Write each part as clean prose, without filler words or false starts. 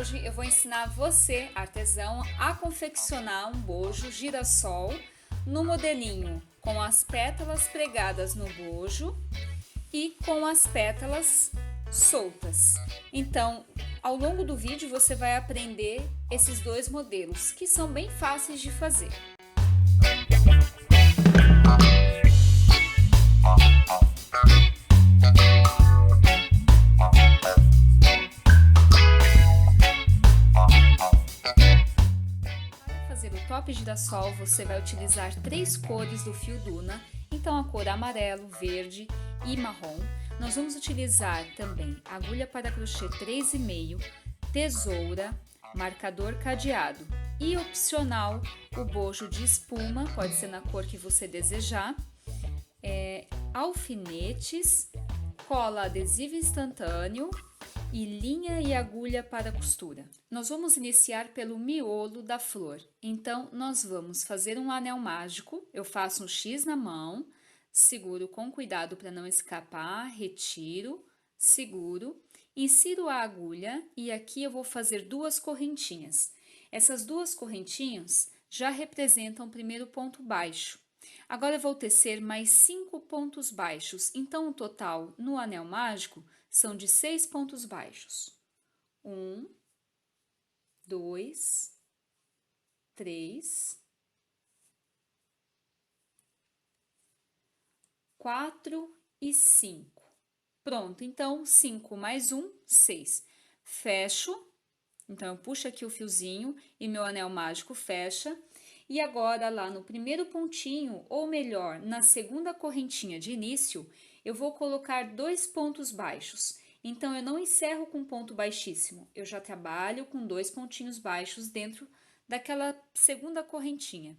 hoje eu vou ensinar você, artesão, a confeccionar um bojo girassol no modelinho com as pétalas pregadas no bojo e com as pétalas soltas. Então, ao longo do vídeo você vai aprender esses dois modelos, que são bem fáceis de fazer. Para fazer o top girassol, você vai utilizar 3 cores do fio Duna, então a cor amarelo, verde e marrom. Nós vamos utilizar também agulha para crochê 3,5, tesoura, marcador cadeado e opcional o bojo de espuma, pode ser na cor que você desejar, alfinetes, cola adesiva instantâneo e linha e agulha para costura. Nós vamos iniciar pelo miolo da flor, então nós vamos fazer um anel mágico. Eu faço um X na mão, seguro com cuidado para não escapar, retiro, seguro, insiro a agulha e aqui eu vou fazer 2 correntinhas. Essas 2 correntinhas já representam o primeiro ponto baixo. Agora eu vou tecer mais 5 pontos baixos, então o total no anel mágico são de 6 pontos baixos. 1, 2, 3, 4 e 5. Pronto, então 5 mais 1, 6. Fecho, então eu puxo aqui o fiozinho e meu anel mágico fecha. E agora lá no primeiro pontinho, ou melhor, na segunda correntinha de início, eu vou colocar 2 pontos baixos. Então, eu não encerro com ponto baixíssimo, eu já trabalho com 2 pontinhos baixos dentro daquela segunda correntinha.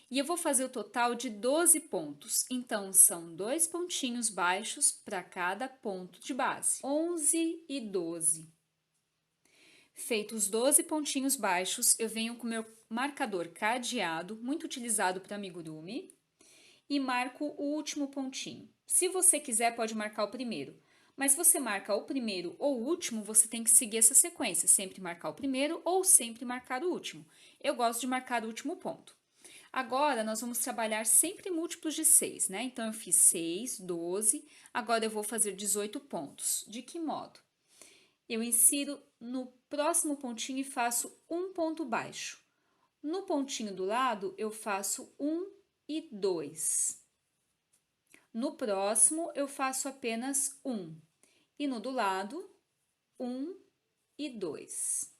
E eu vou fazer o total de 12 pontos, então são 2 pontinhos baixos para cada ponto de base, 11 e 12. Feitos os 12 pontinhos baixos, eu venho com meu marcador cadeado, muito utilizado para amigurumi, e marco o último pontinho. Se você quiser, pode marcar o primeiro, mas se você marca o primeiro ou o último, você tem que seguir essa sequência, sempre marcar o primeiro ou sempre marcar o último. Eu gosto de marcar o último ponto. Agora, nós vamos trabalhar sempre múltiplos de 6, né? Então, eu fiz 6, 12, agora eu vou fazer 18 pontos. De que modo? Eu insiro no próximo pontinho e faço um ponto baixo. No pontinho do lado, eu faço 1 e 2. No próximo, eu faço apenas 1. E no do lado, 1 e 2.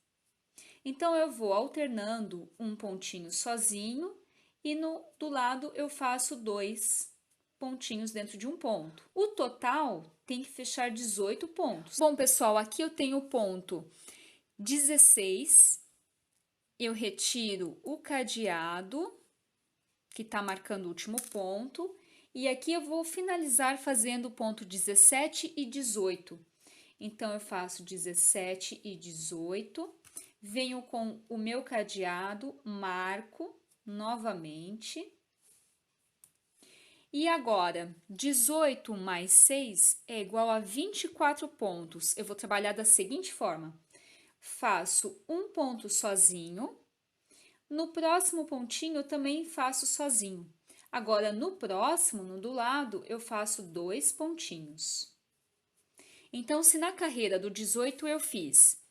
Então, eu vou alternando um pontinho sozinho e no do lado eu faço 2 pontinhos dentro de um ponto. O total tem que fechar 18 pontos. Bom, pessoal, aqui eu tenho o ponto 16. Eu retiro o cadeado, que está marcando o último ponto, e aqui eu vou finalizar fazendo o ponto 17 e 18. Então, eu faço 17 e 18, venho com o meu cadeado, marco novamente. E agora, 18 mais 6 é igual a 24 pontos. Eu vou trabalhar da seguinte forma. Faço um ponto sozinho, no próximo pontinho eu também faço sozinho. Agora, no próximo, no do lado, eu faço 2 pontinhos. Então, se na carreira do 18 eu fiz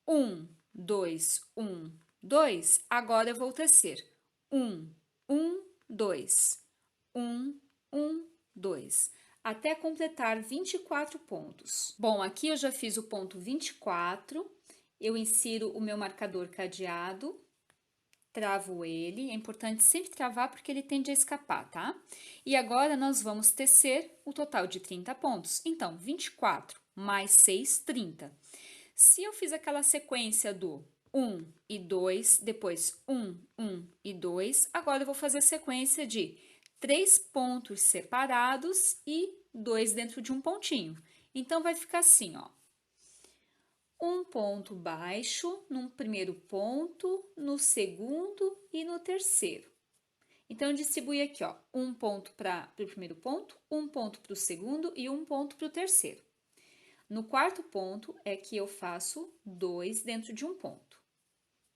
1, 2, 1, 2, agora eu vou tecer 1, 1, 2, 1, 1, 2, até completar 24 pontos. Bom, aqui eu já fiz o ponto 24, eu insiro o meu marcador cadeado, travo ele, é importante sempre travar porque ele tende a escapar, tá? E agora nós vamos tecer o total de 30 pontos, então 24 mais 6, 30. Se eu fiz aquela sequência do 1 e 2, depois 1, 1 e 2, agora eu vou fazer a sequência de 3 pontos separados e 2 dentro de um pontinho. Então, vai ficar assim, ó. Um ponto baixo no primeiro ponto, no segundo e no terceiro. Então, eu distribuí aqui, ó, um ponto para o primeiro ponto, um ponto para o segundo e um ponto para o terceiro. No quarto ponto é que eu faço 2 dentro de um ponto.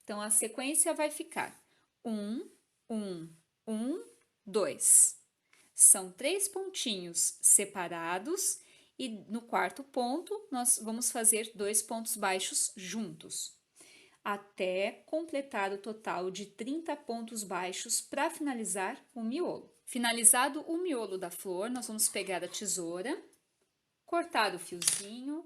Então, a sequência vai ficar 1, 1, 1, 2. São 3 pontinhos separados e no quarto ponto nós vamos fazer 2 pontos baixos juntos, até completar o total de 30 pontos baixos para finalizar o miolo. Finalizado o miolo da flor, nós vamos pegar a tesoura, cortar o fiozinho,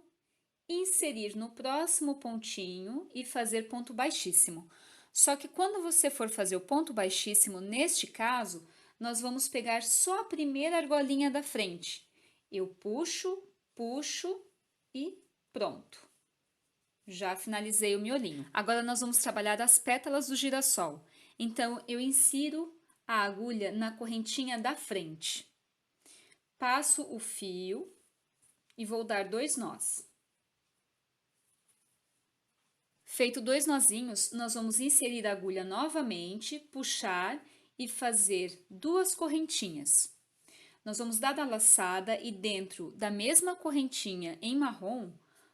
inserir no próximo pontinho e fazer ponto baixíssimo. Só que quando você for fazer o ponto baixíssimo, neste caso, nós vamos pegar só a primeira argolinha da frente. Eu puxo, puxo e pronto. Já finalizei o miolinho. Agora nós vamos trabalhar as pétalas do girassol. Então, eu insiro a agulha na correntinha da frente. Passo o fio e vou dar 2 nós. Feito 2 nozinhos, nós vamos inserir a agulha novamente, puxar e fazer 2 correntinhas. Nós vamos dar a laçada e dentro da mesma correntinha em marrom,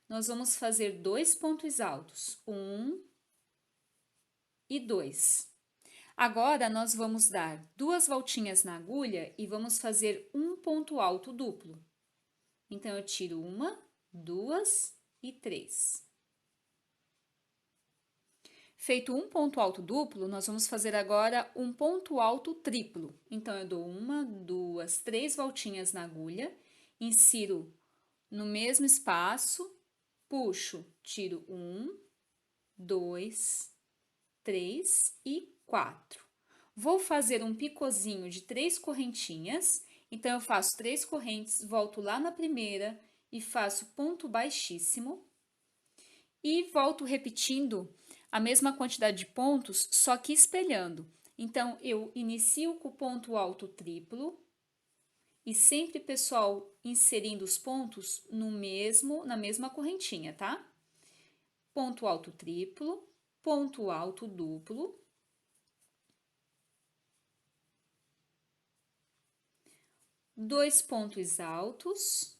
nós vamos fazer 2 pontos altos, 1 e 2. Agora, nós vamos dar 2 voltinhas na agulha e vamos fazer um ponto alto duplo. Então, eu tiro 1, 2 e 3. Feito um ponto alto duplo, nós vamos fazer agora um ponto alto triplo. Então, eu dou 1, 2, 3 voltinhas na agulha, insiro no mesmo espaço, puxo, tiro 1, 2, 3 e 4. Vou fazer um picôzinho de 3 correntinhas, então eu faço 3 correntes, volto lá na primeira e faço ponto baixíssimo e volto repetindo a mesma quantidade de pontos, só que espelhando. Então, eu inicio com o ponto alto triplo e sempre, pessoal, inserindo os pontos na mesma correntinha, tá? Ponto alto triplo, ponto alto duplo, dois pontos altos.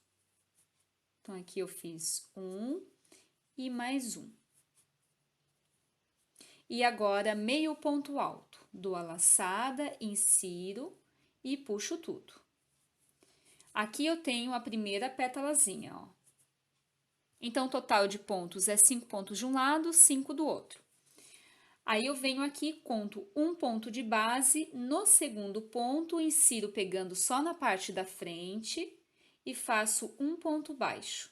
Então, aqui eu fiz um e mais um. E agora, meio ponto alto. Dou a laçada, insiro e puxo tudo. Aqui eu tenho a primeira pétalazinha, ó. Então, o total de pontos é 5 pontos de um lado, 5 do outro. Aí, eu venho aqui, conto um ponto de base, no segundo ponto, insiro pegando só na parte da frente e faço um ponto baixo.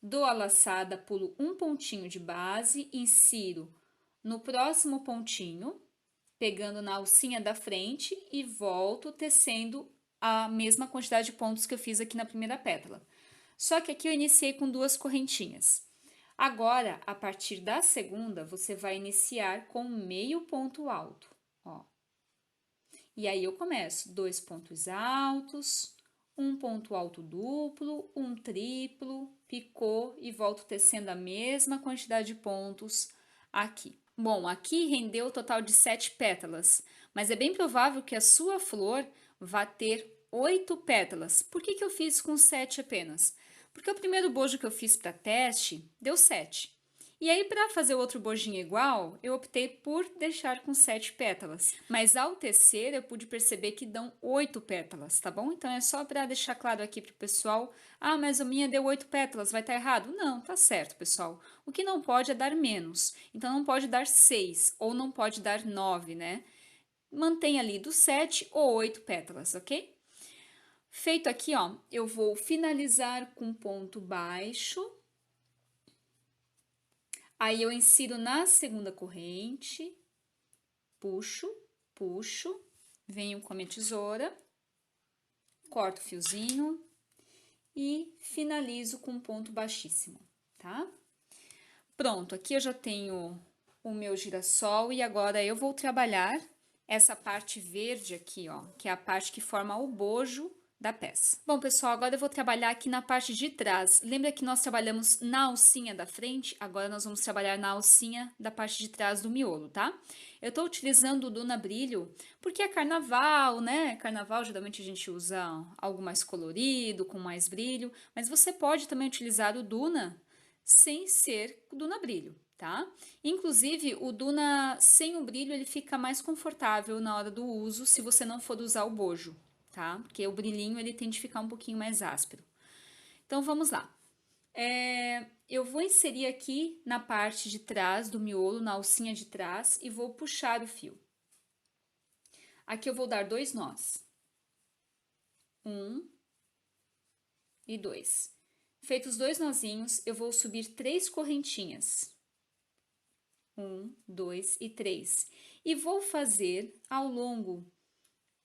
Dou a laçada, pulo um pontinho de base, insiro no próximo pontinho, pegando na alcinha da frente e volto tecendo a mesma quantidade de pontos que eu fiz aqui na primeira pétala. Só que aqui eu iniciei com 2 correntinhas. Agora, a partir da segunda, você vai iniciar com meio ponto alto, ó. E aí, eu começo 2 pontos altos, um ponto alto duplo, um triplo, picô e volto tecendo a mesma quantidade de pontos aqui. Bom, aqui rendeu o total de 7 pétalas, mas é bem provável que a sua flor vá ter 8 pétalas. Por que eu fiz com 7 apenas? Porque o primeiro bojo que eu fiz para teste deu 7. E aí, para fazer outro bojinho igual, eu optei por deixar com 7 pétalas. Mas ao tecer, eu pude perceber que dão 8 pétalas, tá bom? Então, é só para deixar claro aqui pro pessoal, ah, mas a minha deu 8 pétalas, vai estar errado? Não, tá certo, pessoal. O que não pode é dar menos. Então, não pode dar 6 ou não pode dar 9, né? Mantém ali do 7 ou 8 pétalas, ok? Feito aqui, ó, eu vou finalizar com ponto baixo. Aí, eu insiro na segunda corrente, puxo, puxo, venho com a minha tesoura, corto o fiozinho e finalizo com ponto baixíssimo, tá? Pronto, aqui eu já tenho o meu girassol e agora eu vou trabalhar essa parte verde aqui, ó, que é a parte que forma o bojo da peça. Bom, pessoal, agora eu vou trabalhar aqui na parte de trás. Lembra que nós trabalhamos na alcinha da frente? Agora nós vamos trabalhar na alcinha da parte de trás do miolo, tá? Eu tô utilizando o Duna Brilho porque é carnaval, né? Carnaval, geralmente a gente usa algo mais colorido, com mais brilho, mas você pode também utilizar o Duna sem ser o Duna Brilho, tá? Inclusive, o Duna sem o brilho, ele fica mais confortável na hora do uso, se você não for usar o bojo, tá? Porque o brilhinho ele tende a ficar um pouquinho mais áspero. Então vamos lá. Eu vou inserir aqui na parte de trás do miolo, na alcinha de trás, e vou puxar o fio. Aqui eu vou dar 2 nós. 1 e 2. Feitos 2 nozinhos, eu vou subir 3 correntinhas. 1, 2 e 3. E vou fazer ao longo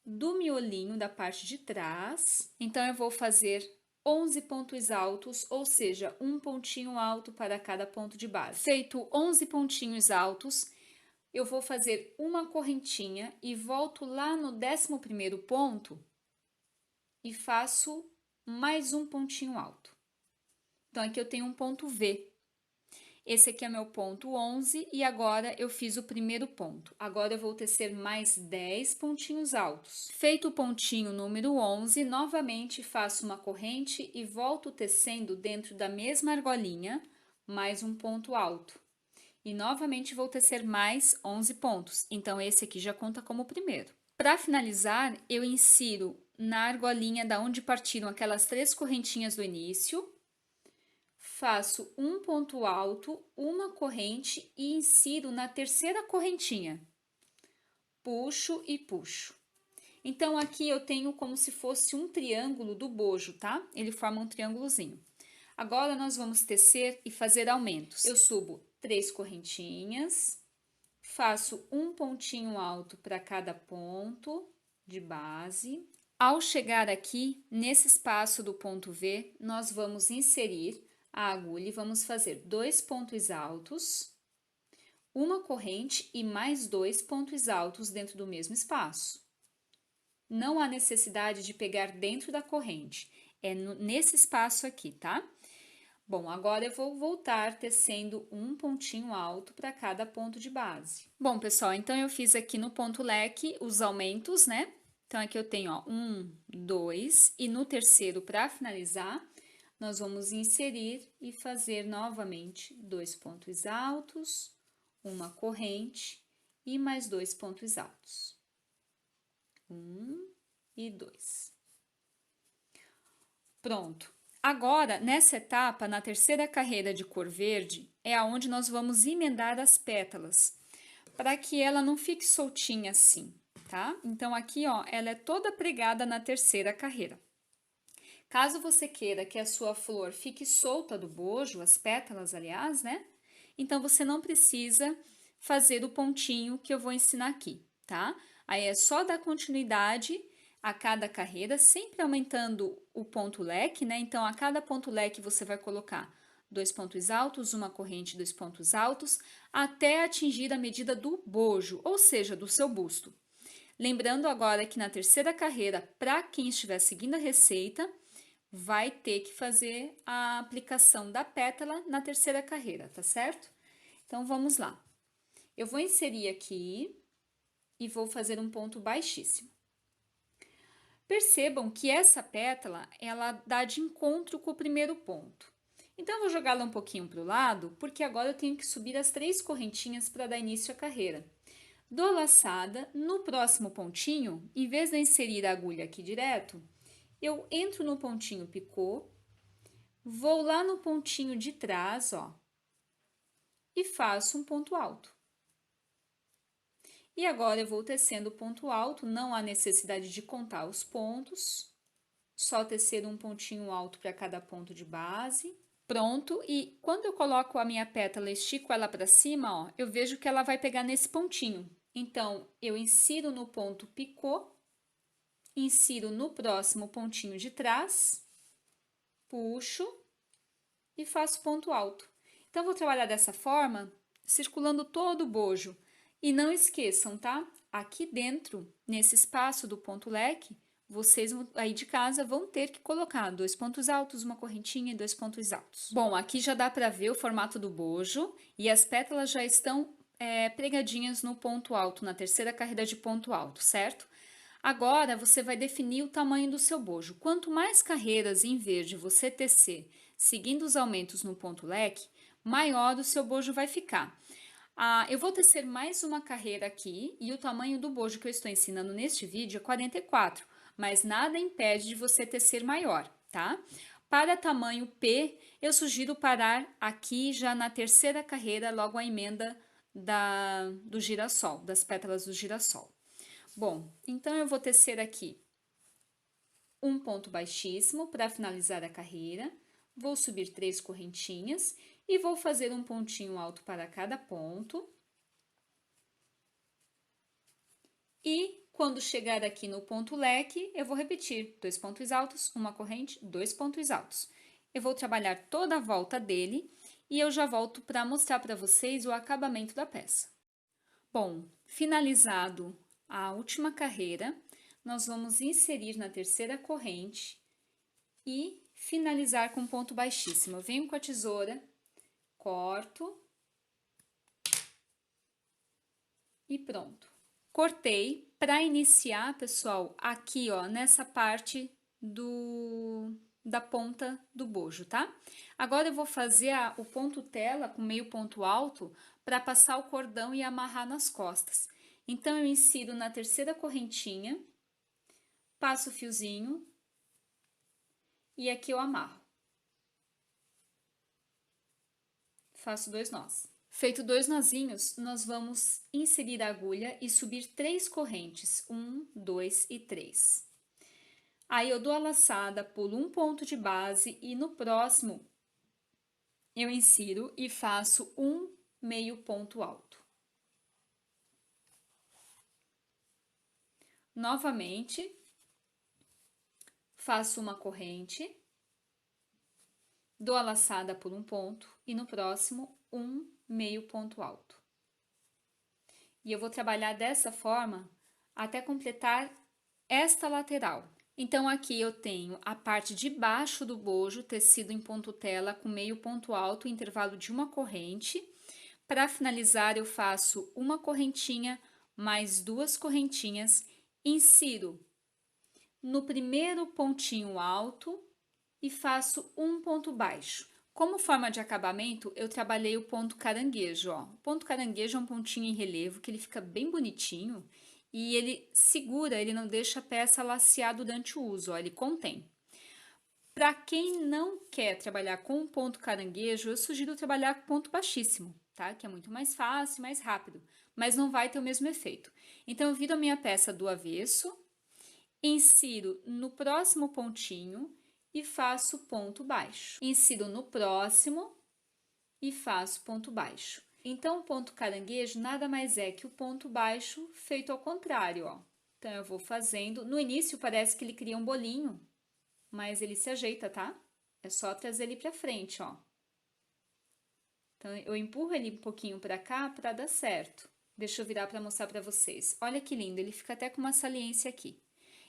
do miolinho da parte de trás. Então, eu vou fazer 11 pontos altos, ou seja, um pontinho alto para cada ponto de base. Feito 11 pontinhos altos, eu vou fazer uma correntinha e volto lá no 11º ponto e faço mais um pontinho alto. Então, aqui eu tenho um ponto V. Esse aqui é meu ponto 11 e agora eu fiz o primeiro ponto. Agora eu vou tecer mais 10 pontinhos altos. Feito o pontinho número 11, novamente faço uma corrente e volto tecendo dentro da mesma argolinha, mais um ponto alto. E novamente vou tecer mais 11 pontos, então esse aqui já conta como o primeiro. Para finalizar, eu insiro na argolinha da onde partiram aquelas 3 correntinhas do início, faço um ponto alto, uma corrente e insiro na terceira correntinha. Puxo e puxo. Então, aqui eu tenho como se fosse um triângulo do bojo, tá? Ele forma um triângulozinho. Agora, nós vamos tecer e fazer aumentos. Eu subo 3 correntinhas, faço um pontinho alto para cada ponto de base. Ao chegar aqui, nesse espaço do ponto V, nós vamos inserir a agulha e vamos fazer 2 pontos altos, uma corrente e mais 2 pontos altos dentro do mesmo espaço. Não há necessidade de pegar dentro da corrente, é nesse espaço aqui, tá? Bom, agora eu vou voltar tecendo um pontinho alto para cada ponto de base. Bom, pessoal, então eu fiz aqui no ponto leque os aumentos, né? Então, aqui eu tenho, ó, 1, 2, e no terceiro, para finalizar, nós vamos inserir e fazer novamente 2 pontos altos, uma corrente e mais 2 pontos altos. 1 e 2. Pronto. Agora, nessa etapa, na terceira carreira de cor verde, é aonde nós vamos emendar as pétalas, para que ela não fique soltinha assim, tá? Então, aqui, ó, ela é toda pregada na terceira carreira. Caso você queira que a sua flor fique solta do bojo, as pétalas, aliás, né? Então, você não precisa fazer o pontinho que eu vou ensinar aqui, tá? Aí, é só dar continuidade a cada carreira, sempre aumentando o ponto leque, né? Então, a cada ponto leque, você vai colocar 2 pontos altos, uma corrente, 2 pontos altos, até atingir a medida do bojo, ou seja, do seu busto. Lembrando agora que na terceira carreira, para quem estiver seguindo a receita, vai ter que fazer a aplicação da pétala na terceira carreira, tá certo? Então, vamos lá. Eu vou inserir aqui e vou fazer um ponto baixíssimo. Percebam que essa pétala, ela dá de encontro com o primeiro ponto. Então, eu vou jogá-la um pouquinho para o lado, porque agora eu tenho que subir as 3 correntinhas para dar início à carreira. Dou laçada, no próximo pontinho, em vez de inserir a agulha aqui direto, eu entro no pontinho picô, vou lá no pontinho de trás, ó, e faço um ponto alto. E agora eu vou tecendo ponto alto, não há necessidade de contar os pontos, só tecer um pontinho alto para cada ponto de base. Pronto, e quando eu coloco a minha pétala e estico ela para cima, ó, eu vejo que ela vai pegar nesse pontinho. Então, eu insiro no ponto picô, insiro no próximo pontinho de trás, puxo e faço ponto alto. Então, vou trabalhar dessa forma, circulando todo o bojo. E não esqueçam, tá? Aqui dentro, nesse espaço do ponto leque, vocês aí de casa vão ter que colocar 2 pontos altos, uma correntinha e 2 pontos altos. Bom, aqui já dá para ver o formato do bojo e as pétalas já estão pregadinhas no ponto alto, na terceira carreira de ponto alto, certo? Agora você vai definir o tamanho do seu bojo. Quanto mais carreiras em verde você tecer, seguindo os aumentos no ponto leque, maior o seu bojo vai ficar. Eu vou tecer mais uma carreira aqui e o tamanho do bojo que eu estou ensinando neste vídeo é 44, mas nada impede de você tecer maior, tá? Para tamanho P, eu sugiro parar aqui já na terceira carreira, logo a emenda do girassol, das pétalas do girassol. Bom, então eu vou tecer aqui um ponto baixíssimo para finalizar a carreira, vou subir 3 correntinhas e vou fazer um pontinho alto para cada ponto. E quando chegar aqui no ponto leque, eu vou repetir 2 pontos altos, uma corrente, 2 pontos altos. Eu vou trabalhar toda a volta dele e eu já volto para mostrar para vocês o acabamento da peça. Bom, finalizado a última carreira, nós vamos inserir na terceira corrente e finalizar com ponto baixíssimo. Eu venho com a tesoura, corto e pronto. Cortei para iniciar, pessoal, aqui, ó, nessa parte da ponta do bojo, tá? Agora eu vou fazer o ponto tela com meio ponto alto para passar o cordão e amarrar nas costas. Então, eu insiro na terceira correntinha, passo o fiozinho e aqui eu amarro. Faço 2 nós. Feito 2 nozinhos, nós vamos inserir a agulha e subir 3 correntes, 1, 2 e 3. Aí eu dou a laçada, pulo um ponto de base e no próximo eu insiro e faço um meio ponto alto. Novamente, faço uma corrente, dou a laçada por um ponto e no próximo um meio ponto alto. E eu vou trabalhar dessa forma até completar esta lateral. Então, aqui eu tenho a parte de baixo do bojo, tecido em ponto tela com meio ponto alto, intervalo de uma corrente. Para finalizar, eu faço uma correntinha mais 2 correntinhas, insiro no primeiro pontinho alto e faço um ponto baixo. Como forma de acabamento, eu trabalhei o ponto caranguejo, ó. O ponto caranguejo é um pontinho em relevo que ele fica bem bonitinho e ele segura, ele não deixa a peça lacear durante o uso, ó, ele contém. Para quem não quer trabalhar com o ponto caranguejo, eu sugiro trabalhar com ponto baixíssimo, tá? Que é muito mais fácil, mais rápido, mas não vai ter o mesmo efeito. Então, eu viro a minha peça do avesso, insiro no próximo pontinho e faço ponto baixo. Insiro no próximo e faço ponto baixo. Então, o ponto caranguejo nada mais é que o ponto baixo feito ao contrário, ó. Então, eu vou fazendo. No início, parece que ele cria um bolinho, mas ele se ajeita, tá? É só trazer ele pra frente, ó. Então, eu empurro ele um pouquinho pra cá pra dar certo. Deixa eu virar pra mostrar pra vocês. Olha que lindo, ele fica até com uma saliência aqui.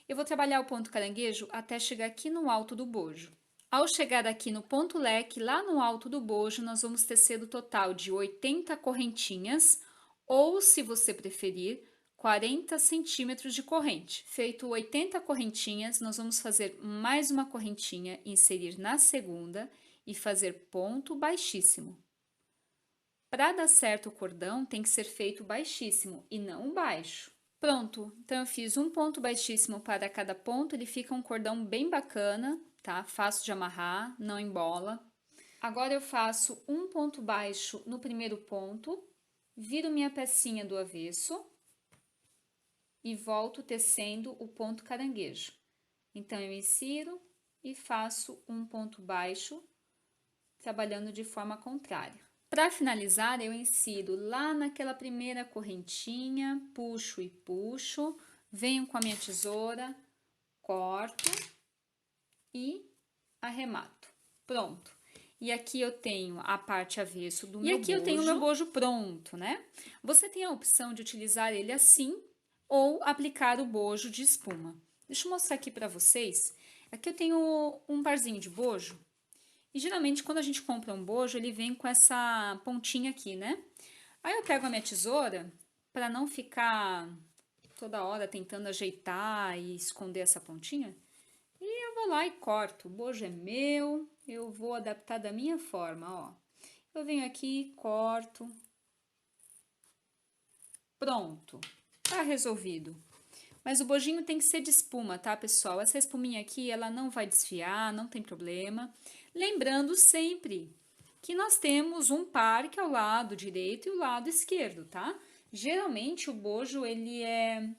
Eu vou trabalhar o ponto caranguejo até chegar aqui no alto do bojo. Ao chegar aqui no ponto leque, lá no alto do bojo, nós vamos tecer o total de 80 correntinhas, ou, se você preferir, 40 centímetros de corrente. Feito 80 correntinhas, nós vamos fazer mais uma correntinha, inserir na segunda e fazer ponto baixíssimo. Para dar certo o cordão, tem que ser feito baixíssimo e não baixo. Pronto, então eu fiz um ponto baixíssimo para cada ponto, ele fica um cordão bem bacana, tá? Fácil de amarrar, não embola. Agora eu faço um ponto baixo no primeiro ponto, viro minha pecinha do avesso e volto tecendo o ponto caranguejo. Então, eu insiro e faço um ponto baixo, trabalhando de forma contrária. Para finalizar, eu insiro lá naquela primeira correntinha, puxo e puxo, venho com a minha tesoura, corto e arremato. Pronto. E aqui eu tenho a parte avesso do meu bojo. E aqui eu tenho o meu bojo pronto, né? Você tem a opção de utilizar ele assim ou aplicar o bojo de espuma. Deixa eu mostrar aqui pra vocês. Aqui eu tenho um parzinho de bojo. E geralmente quando a gente compra um bojo, ele vem com essa pontinha aqui, né? Aí eu pego a minha tesoura, para não ficar toda hora tentando ajeitar e esconder essa pontinha, e eu vou lá e corto. O bojo é meu, eu vou adaptar da minha forma, ó. Eu venho aqui, corto. Pronto, tá resolvido. Mas o bojinho tem que ser de espuma, tá, pessoal? Essa espuminha aqui, ela não vai desfiar, não tem problema. Lembrando sempre que nós temos um par que é o lado direito e o lado esquerdo, tá? Geralmente o bojo, ele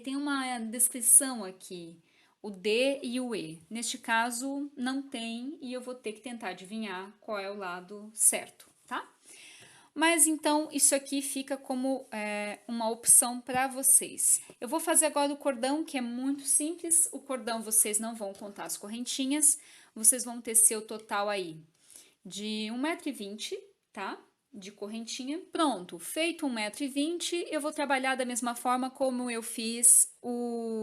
tem uma descrição aqui, o D e o E. Neste caso, não tem e eu vou ter que tentar adivinhar qual é o lado certo, tá? Mas então, isso aqui fica como uma opção para vocês. Eu vou fazer agora o cordão, que é muito simples. O cordão vocês não vão contar as correntinhas, vocês vão ter seu total aí de 1,20 m, tá? De correntinha. Pronto, feito 1,20 m, eu vou trabalhar da mesma forma como eu fiz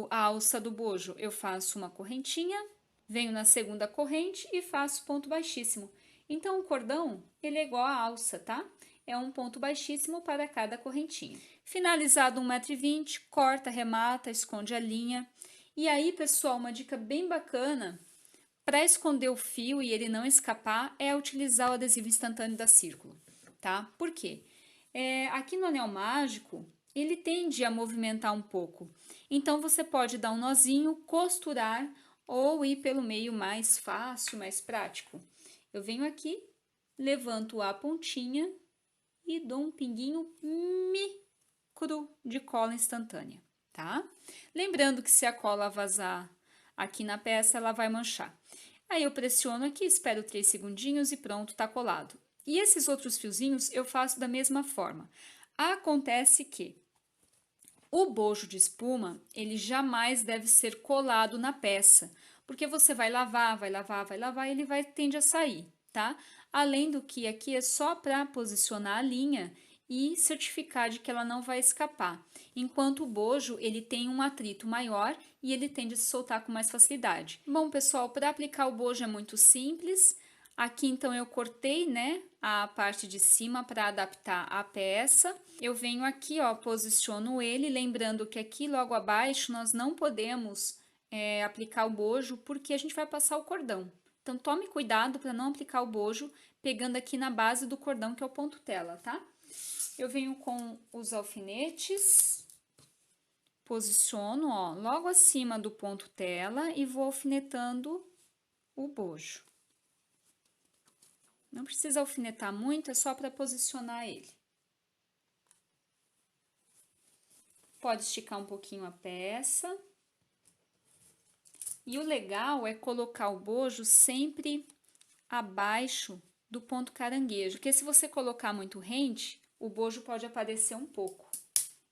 a alça do bojo. Eu faço uma correntinha, venho na segunda corrente e faço ponto baixíssimo. Então, o cordão, ele é igual à alça, tá? É um ponto baixíssimo para cada correntinha. Finalizado 1,20 m, corta, remata, esconde a linha. E aí, pessoal, uma dica bem bacana para esconder o fio e ele não escapar é utilizar o adesivo instantâneo da Círculo, tá? Por quê? Aqui no anel mágico, ele tende a movimentar um pouco. Então, você pode dar um nozinho, costurar ou ir pelo meio mais fácil, mais prático. Eu venho aqui, levanto a pontinha e dou um pinguinho micro de cola instantânea, tá? Lembrando que se a cola vazar aqui na peça, ela vai manchar. Aí eu pressiono aqui, espero 3 segundinhos e pronto, tá colado. E esses outros fiozinhos eu faço da mesma forma. Acontece que o bojo de espuma, ele jamais deve ser colado na peça, porque você vai lavar, vai lavar, vai lavar e ele tende a sair, tá? Além do que aqui é só para posicionar a linha e certificar de que ela não vai escapar. Enquanto o bojo, ele tem um atrito maior e ele tende a se soltar com mais facilidade. Bom, pessoal, para aplicar o bojo é muito simples. Aqui, então, eu cortei, né, a parte de cima para adaptar a peça. Eu venho aqui, ó, posiciono ele, lembrando que aqui logo abaixo nós não podemos aplicar o bojo porque a gente vai passar o cordão. Então, tome cuidado para não aplicar o bojo pegando aqui na base do cordão, que é o ponto tela, tá? Eu venho com os alfinetes, posiciono, ó, logo acima do ponto tela e vou alfinetando o bojo. Não precisa alfinetar muito, é só para posicionar ele. Pode esticar um pouquinho a peça. E o legal é colocar o bojo sempre abaixo do ponto caranguejo, porque se você colocar muito rente, o bojo pode aparecer um pouco.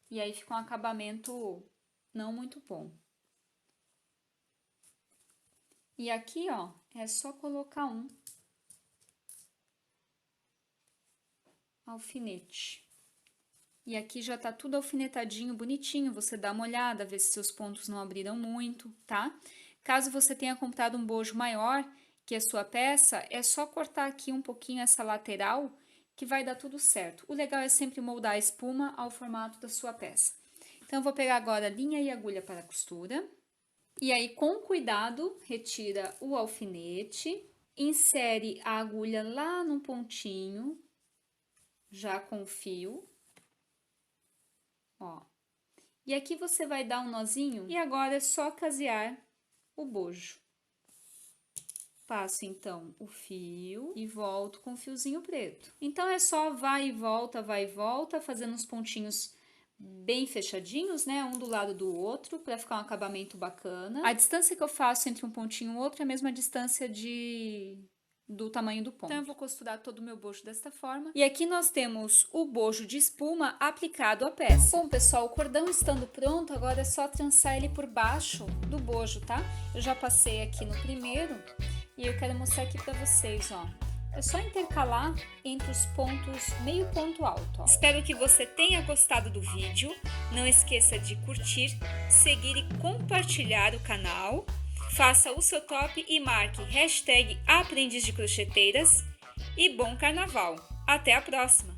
E aí fica um acabamento não muito bom. E aqui, ó, é só colocar um alfinete. E aqui já tá tudo alfinetadinho, bonitinho, você dá uma olhada, vê se seus pontos não abriram muito, tá? Caso você tenha comprado um bojo maior que a sua peça, é só cortar aqui um pouquinho essa lateral que vai dar tudo certo. O legal é sempre moldar a espuma ao formato da sua peça. Então, eu vou pegar agora linha e agulha para a costura. E aí, com cuidado, retira o alfinete, insere a agulha lá no pontinho, já com o fio, ó. E aqui você vai dar um nozinho e agora é só casear o bojo. Passo, então, o fio e volto com o fiozinho preto. Então, é só vai e volta, fazendo uns pontinhos bem fechadinhos, né? Um do lado do outro, para ficar um acabamento bacana. A distância que eu faço entre um pontinho e outro é a mesma distância do tamanho do ponto. Então, eu vou costurar todo o meu bojo desta forma. E aqui nós temos o bojo de espuma aplicado à peça. Bom, pessoal, o cordão estando pronto, agora é só trançar ele por baixo do bojo, tá? Eu já passei aqui no primeiro e eu quero mostrar aqui pra vocês, ó. É só intercalar entre os pontos meio ponto alto. Ó. Espero que você tenha gostado do vídeo. Não esqueça de curtir, seguir e compartilhar o canal. Faça o seu top e marque #Aprendiz de Crocheteiras. E bom carnaval! Até a próxima!